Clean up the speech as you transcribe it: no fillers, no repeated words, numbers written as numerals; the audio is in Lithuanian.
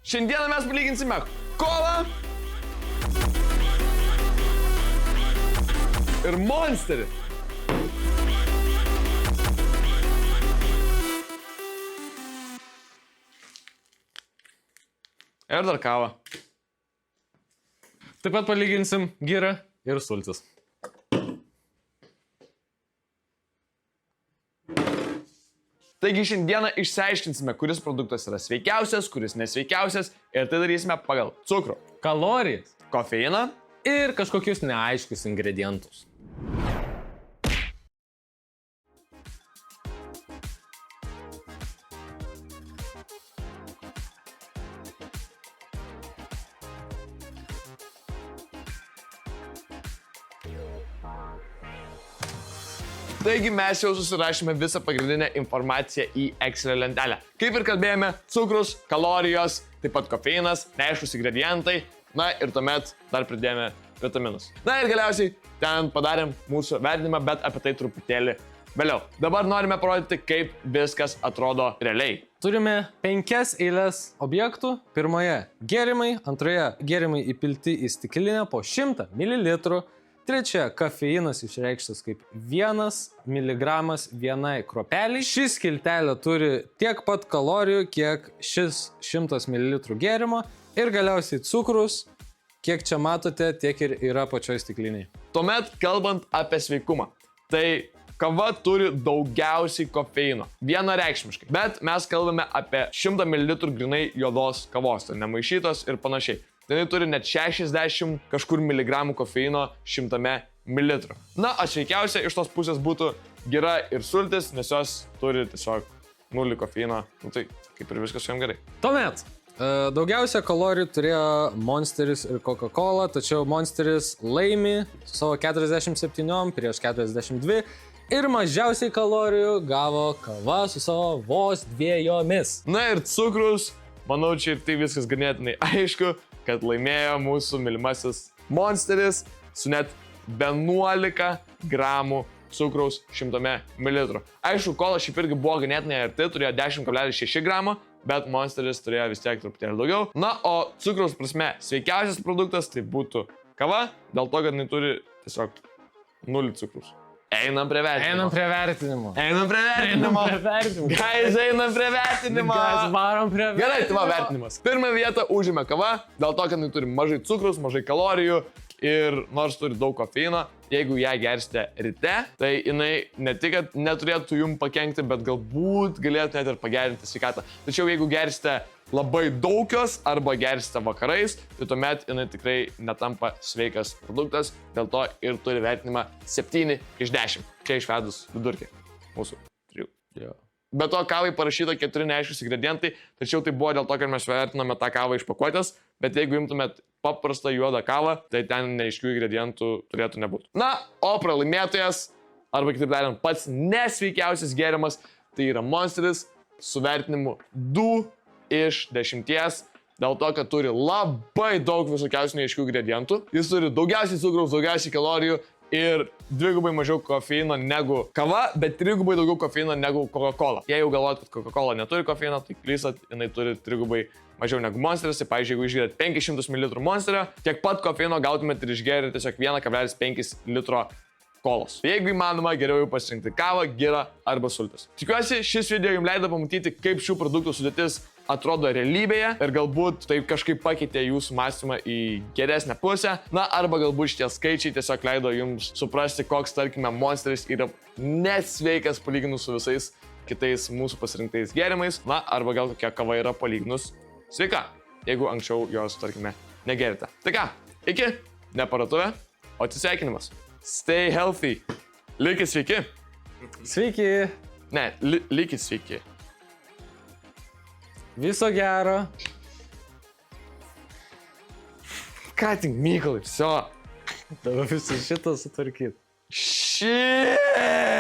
Šiandieną mes palyginsime kolą ir monsterį. Ir dar kavą. Taip pat palyginsim girą ir sultis. Taigi šiandieną išsiaiškinsime, kuris produktas yra sveikiausias, kuris nesveikiausias ir tai darysime pagal cukrų, Kalorijas kofeiną ir kažkokius neaiškius ingredientus. Taigi mes jau susirašėme visą pagrindinę informaciją į Excel lentelę. Kaip ir kalbėjome, cukrus, kalorijos, taip pat kofeinas, neaiškus ingredientai, na ir tuomet dar pridėjome vitaminus. Na ir galiausiai ten padarėm mūsų vertinimą, bet apie tai truputėlį vėliau. Dabar norime parodyti, kaip viskas atrodo realiai. Turime 5 eilės objektų. Pirmoje gėrimai, antroje gėrimai įpilti į stiklinę po 100 ml. Trečia, kofeinas išreikštas kaip 1 mg vienai kruopeliai. Ši skiltelė turi tiek pat kalorijų, kiek šis 100 ml gėrimo. Ir galiausiai cukrus, kiek čia matote, tiek ir yra pačioj stikliniai. Tuomet, kalbant apie sveikumą, tai kava turi daugiausiai kofeino. Vienareikšmiškai. Bet mes kalbame apie 100 ml grinai juodos kavos, tai nemaišytos ir panašiai. Tai turi net 60 kažkur miligramų kofeino 100 ml. Na, o sveikiausia iš tos pusės būtų gira ir sultis, nes jos turi tiesiog 0 kofeino. Nu, tai kaip ir viskas su jom gerai. Tuomet, daugiausia kalorijų turėjo Monsteris ir Coca-Cola, tačiau Monsteris laimi su savo 47 prieš 42 ir mažiausiai kalorijų gavo kava su savo vos 2. Na ir cukrus, manau, čia ir tai viskas ganėtinai aišku, kad laimėjo mūsų mylimasis Monsteris su net 11 gramų cukraus 100 ml. Aišku, kola šiaip irgi buvo ganėtinai arti, turėjo 10,6 gramo, bet Monsteris turėjo vis tiek truputėlį daugiau. Na, o cukraus prasme sveikiausias produktas tai būtų kava, dėl to, kad jinai turi tiesiog 0 cukraus. Einam prie vertinimo. Guys, einam prie vertinimo. Varom prie vertinimo. Gerai, tai va vertinimas. Pirmą vietą užėmė kava, dėl to, kad jinai turi mažai cukrus, mažai kalorijų ir nors turi daug kofeino, jeigu ją gersite ryte, tai jinai ne tik, kad neturėtų jums pakenkti, bet galbūt galėtų net ir pagerinti sveikatą. Tačiau jeigu gersite labai daugios arba gersite vakarais, tai tuomet jinai tikrai netampa sveikas produktas, dėl to ir turi vertinimą 7 iš 10. Čia išvedus vidurkį mūsų 3. Be to, kavai parašyta 4 neaiškus ingredientai, tačiau tai buvo dėl to, kad mes vertiname tą kavą iš pakuotės, bet jeigu imtumėt paprastą juodą kavą, tai ten neaiškių ingredientų turėtų nebūti. Na, o pralaimėtojas, arba kitaip tariant, pats nesveikiausias gėrimas, tai yra Monsteris su vertinimu 2 iš 10, dėl to, kad turi labai daug visokiausių neaiškių ingredientų. Jis turi daugiausiai cukraus, daugiausiai kalorijų ir 2 mažiau kofeino negu kava, bet 3 daugiau kofeino negu Coca-Cola. Jei jau galvojat, kad Coca-Cola neturi kofeino, tai klystat, jinai turi 3 mažiau negu Monsteris. Tai pavyzdžiui, jeigu išgėrėt 500 ml Monsterio, tiek pat kofeino gautumėt ir išgėrėt tiesiog 1,5 litro kolos. Jeigu įmanoma, geriau jau pasirinkti kavą, girą arba sultis. Tikiuosi, šis video jums leido pamatyti, kaip šių produktų sudėtis atrodo realybėje ir galbūt tai kažkaip pakeitė jūsų mąstymą į geresnę pusę. Na, arba galbūt šitie skaičiai tiesiog leido jums suprasti, koks, tarkime, Monsteris yra nesveikas palyginus su visais kitais mūsų pasirinktais gėrimais. Na, arba gal kokia kava yra palyginus sveika, jeigu anksčiau jos, tarkime, negerite. Tai ką, iki, ne parduotuvė, o atsisveikinimas. Stay healthy. Likit sveiki. Sveiki. Ne, likit sveiki. Viso gero. Ką tik, Mykolai, viso. Dabar visą šitą sutvarkyt. Shit!